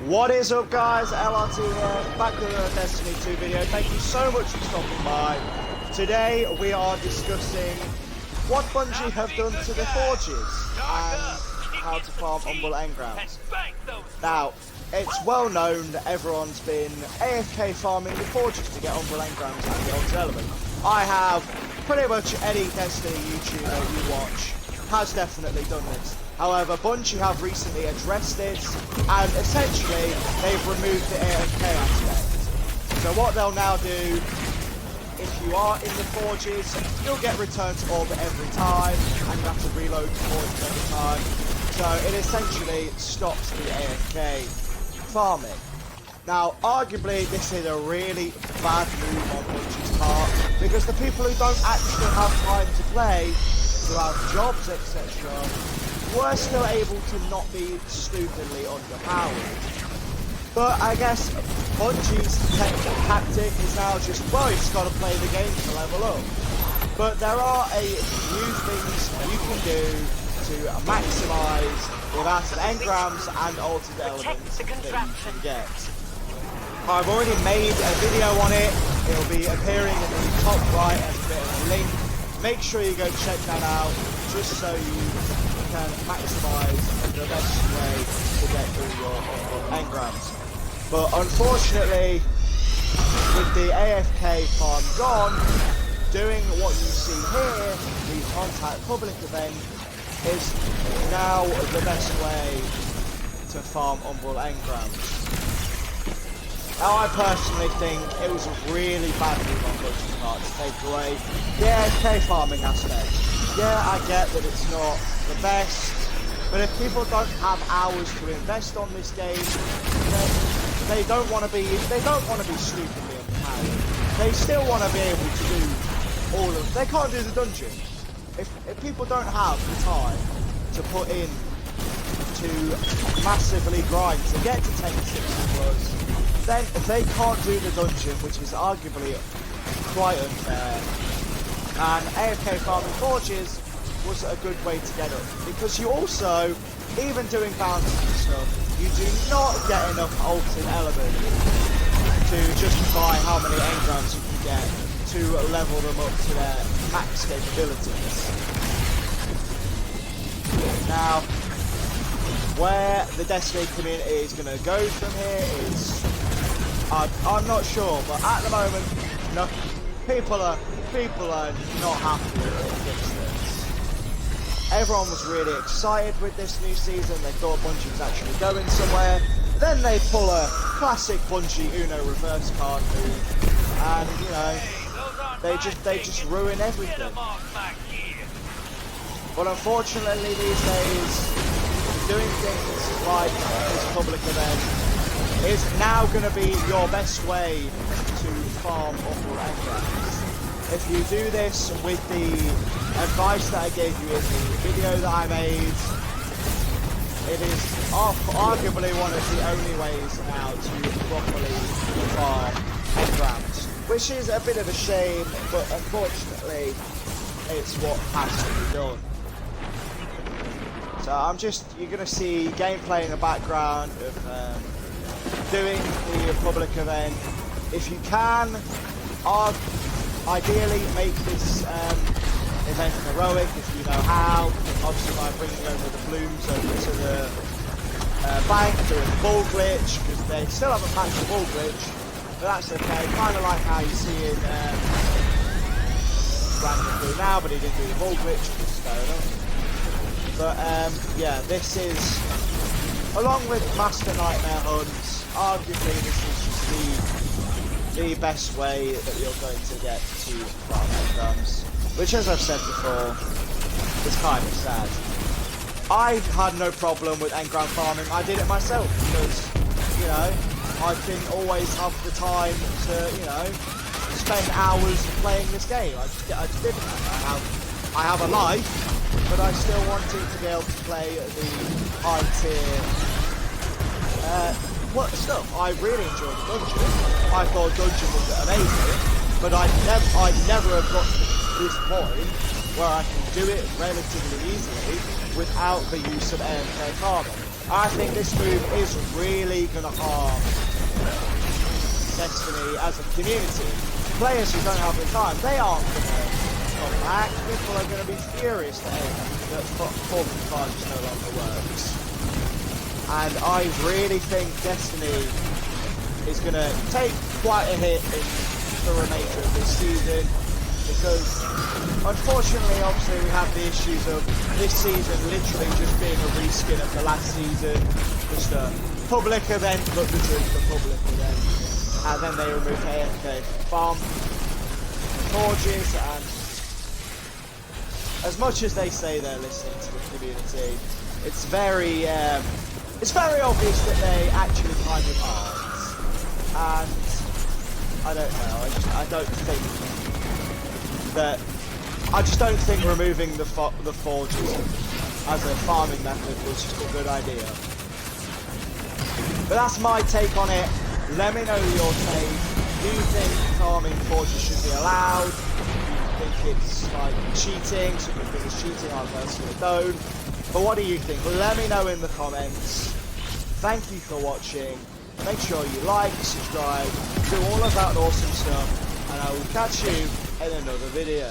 What is up, guys? LRT here, back with a Destiny 2 video. Thank you so much for stopping by. Today we are discussing what Bungie have done to the Forges and how to farm Umbral Engrams. Now, it's well known that everyone's been AFK farming the Forges to get Umbral Engrams and the Ultimate Element. I have pretty much any Destiny YouTuber you watch has definitely done this. However, Bungie have recently addressed this, and essentially they've removed the AFK aspect. So what they'll now do, if you are in the Forges, you'll get returned to orbit every time, and you have to reload the Forges every time. So it essentially stops the AFK farming. Now, arguably, this is a really bad move on Bungie's part, because the people who don't actually have time to play, who have jobs, etc., were still able to not be stupidly underpowered. But I guess Bungie's tactic is now just, well, you just got to play the game to level up. But there are a few things you can do to maximise the amount of engrams and ultimate elements that you can get. I've already made a video on it. It'll be appearing in the top right as a bit of a link. Make sure you go check that out, just so you can maximise the best way to get all your engrams. But unfortunately, with the AFK farm gone, doing what you see here, the contact public event, is now the best way to farm Umbral Engrams. Now, I personally think it was a really bad move on Bungie's part to take away the AFK farming aspect. Yeah, I get that it's not the best, but if people don't have hours to invest on this game, then they don't want to be stupidly underpowered. They still want to be able to do all of. They can't do the dungeon. If people don't have the time to put in to massively grind to get to 1060 plus, then they can't do the dungeon, which is arguably quite unfair. And AFK farming Forges was a good way to get up, because you also, even doing bounties and stuff, you do not get enough ultimate element to justify how many engrams you can get to level them up to their max capabilities. Now, where the Destiny community is going to go from here is, I'm not sure, but at the moment, no, people are not happy with this. Everyone was really excited with this new season. They thought Bungie was actually going somewhere. Then they pull a classic Bungie Uno reverse card move, and you know, they just ruin everything. But unfortunately, these days, doing things like this public event is now going to be your best way to farm Umbral Engrams. If you do this with the advice that I gave you in the video that I made, it is arguably one of the only ways now to properly farm engrams, which is a bit of a shame, but unfortunately it's what has to be done. So you're going to see gameplay in the background of doing the public event. If you can, ideally make this event heroic if you know how. Obviously by bringing over the blooms over to the bank, doing the ball glitch, because they still haven't patched the ball glitch, but that's okay. Kind of like how you see in Random Blue now, but he didn't do the ball glitch, which is fair enough. But yeah, this is, along with Master Nightmare Hunts, arguably this is just the best way that you're going to get to farm engrams, which, as I've said before, is kind of sad. I had no problem with engram farming. I did it myself because, you know, I didn't always have the time to, you know, spend hours playing this game. I just didn't. I have a life, but I still wanted to be able to play the high tier stuff. I really enjoyed the dungeon. I thought dungeon was amazing, but I'd never have got to this point where I can do it relatively easily without the use of AFK farming. I think this move is really going to harm Destiny as a community. Players who don't have the time, they aren't going to come back. People are going to be furious that Forges no longer works. And I really think Destiny is going to take quite a hit in the remainder of this season, because unfortunately, obviously, we have the issues of this season literally just being a reskin of the last season, just a public event, but the public event. And then they removed AFK Forges, and as much as they say they're listening to the community, it's very obvious that they actually kind of aren't. And I don't know. I just don't think removing the forges as a farming method was just a good idea. But that's my take on it. Let me know your take. Do you think farming forges should be allowed? Do you think it's like cheating? Some people think it's cheating. I personally don't. But what do you think? Let me know in the comments. Thank you for watching. Make sure you like, subscribe, do all of that awesome stuff, and I will catch you in another video.